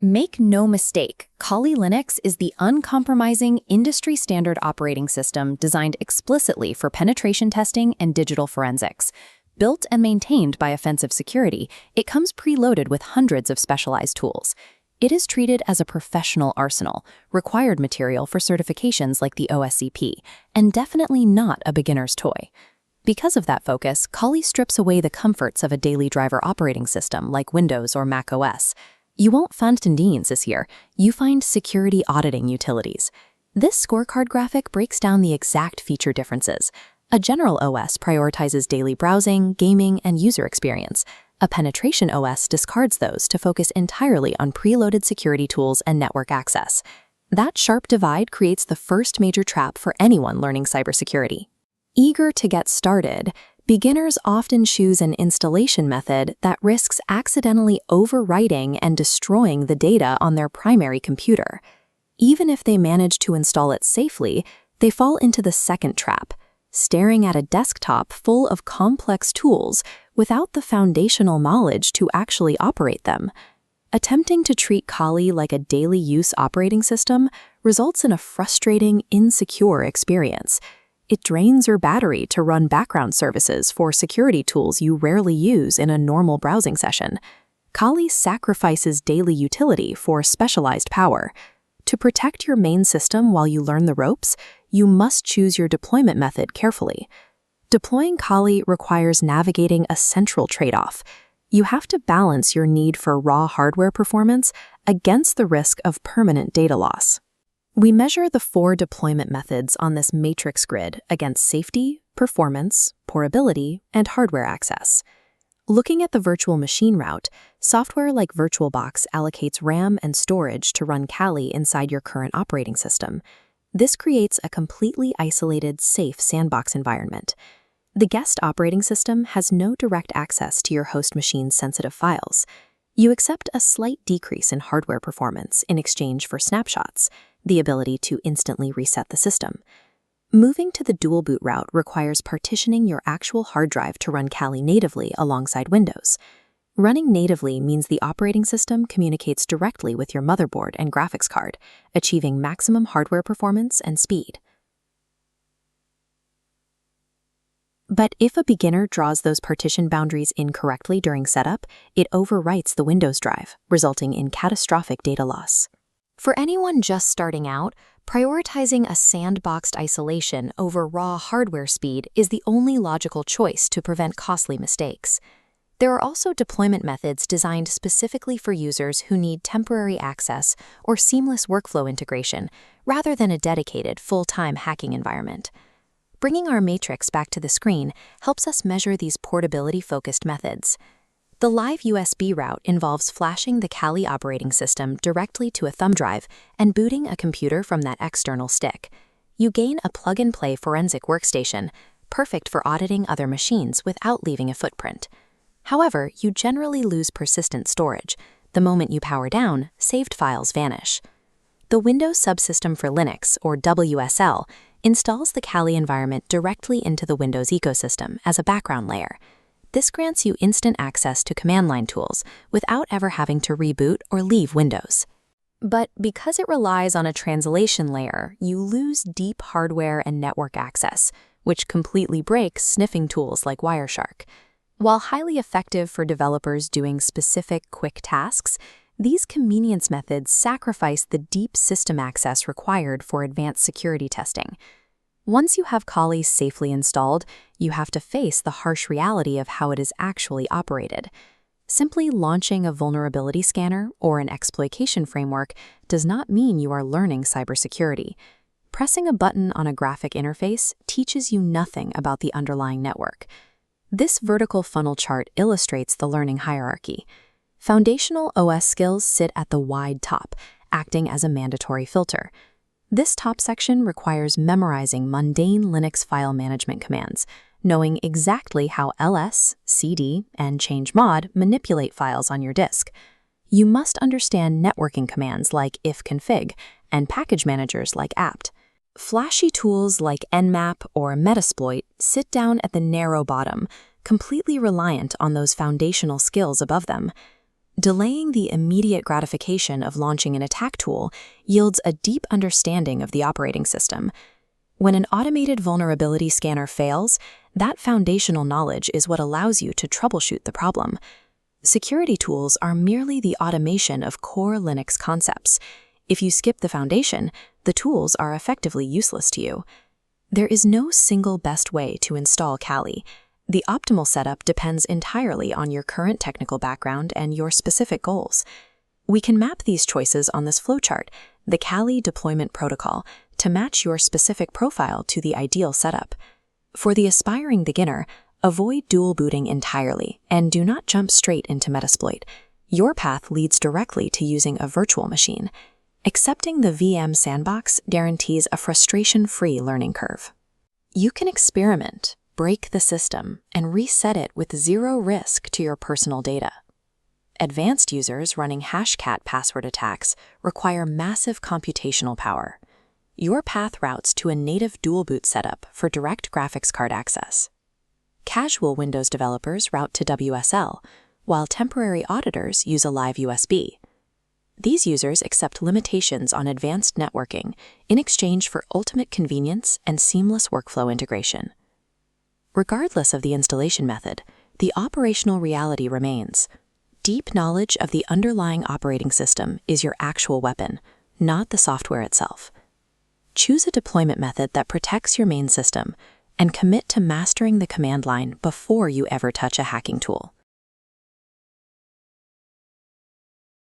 Make no mistake, Kali Linux is the uncompromising industry-standard operating system designed explicitly for penetration testing and digital forensics. Built and maintained by Offensive Security, it comes preloaded with hundreds of specialized tools. It is treated as a professional arsenal, required material for certifications like the OSCP, and definitely not a beginner's toy. Because of that focus, Kali strips away the comforts of a daily driver operating system like Windows or Mac OS. You won't find tendines here, you find security auditing utilities. This scorecard graphic breaks down the exact feature differences. A general OS prioritizes daily browsing, gaming, and user experience. A penetration OS discards those to focus entirely on preloaded security tools and network access. That sharp divide creates the first major trap for anyone learning cybersecurity. Eager to get started, beginners often choose an installation method that risks accidentally overwriting and destroying the data on their primary computer. Even if they manage to install it safely, they fall into the second trap, staring at a desktop full of complex tools without the foundational knowledge to actually operate them. Attempting to treat Kali like a daily use operating system results in a frustrating, insecure experience. It drains your battery to run background services for security tools you rarely use in a normal browsing session. Kali sacrifices daily utility for specialized power. To protect your main system while you learn the ropes, you must choose your deployment method carefully. Deploying Kali requires navigating a central trade-off. You have to balance your need for raw hardware performance against the risk of permanent data loss. We measure the 4 deployment methods on this matrix grid against safety, performance, portability, and hardware access. Looking at the virtual machine route, software like VirtualBox allocates RAM and storage to run Kali inside your current operating system. This creates a completely isolated, safe sandbox environment. The guest operating system has no direct access to your host machine's sensitive files. You accept a slight decrease in hardware performance in exchange for snapshots, the ability to instantly reset the system. Moving to the dual boot route requires partitioning your actual hard drive to run Kali natively alongside Windows. Running natively means the operating system communicates directly with your motherboard and graphics card, achieving maximum hardware performance and speed. But if a beginner draws those partition boundaries incorrectly during setup, it overwrites the Windows drive, resulting in catastrophic data loss. For anyone just starting out, prioritizing a sandboxed isolation over raw hardware speed is the only logical choice to prevent costly mistakes. There are also deployment methods designed specifically for users who need temporary access or seamless workflow integration, rather than a dedicated, full-time hacking environment. Bringing our matrix back to the screen helps us measure these portability-focused methods. The live USB route involves flashing the Kali operating system directly to a thumb drive and booting a computer from that external stick. You gain a plug-and-play forensic workstation, perfect for auditing other machines without leaving a footprint. However, you generally lose persistent storage. The moment you power down, saved files vanish. The Windows Subsystem for Linux, or WSL, installs the Kali environment directly into the Windows ecosystem as a background layer. This grants you instant access to command line tools without ever having to reboot or leave Windows. But because it relies on a translation layer, you lose deep hardware and network access, which completely breaks sniffing tools like Wireshark. While highly effective for developers doing specific, quick tasks, these convenience methods sacrifice the deep system access required for advanced security testing. Once you have Kali safely installed, you have to face the harsh reality of how it is actually operated. Simply launching a vulnerability scanner or an exploitation framework does not mean you are learning cybersecurity. Pressing a button on a graphic interface teaches you nothing about the underlying network. This vertical funnel chart illustrates the learning hierarchy. Foundational OS skills sit at the wide top, acting as a mandatory filter. This top section requires memorizing mundane Linux file management commands, knowing exactly how ls, cd, and chmod manipulate files on your disk. You must understand networking commands like ifconfig and package managers like apt. Flashy tools like nmap or metasploit sit down at the narrow bottom, completely reliant on those foundational skills above them. Delaying the immediate gratification of launching an attack tool yields a deep understanding of the operating system. When an automated vulnerability scanner fails, that foundational knowledge is what allows you to troubleshoot the problem. Security tools are merely the automation of core Linux concepts. If you skip the foundation, the tools are effectively useless to you. There is no single best way to install Kali. The optimal setup depends entirely on your current technical background and your specific goals. We can map these choices on this flowchart, the Kali deployment protocol, to match your specific profile to the ideal setup. For the aspiring beginner, avoid dual booting entirely and do not jump straight into Metasploit. Your path leads directly to using a virtual machine. Accepting the VM sandbox guarantees a frustration-free learning curve. You can experiment, break the system, and reset it with zero risk to your personal data. Advanced users running hashcat password attacks require massive computational power. Your path routes to a native dual boot setup for direct graphics card access. Casual Windows developers route to WSL, while temporary auditors use a live USB. These users accept limitations on advanced networking in exchange for ultimate convenience and seamless workflow integration. Regardless of the installation method, the operational reality remains. Deep knowledge of the underlying operating system is your actual weapon, not the software itself. Choose a deployment method that protects your main system and commit to mastering the command line before you ever touch a hacking tool.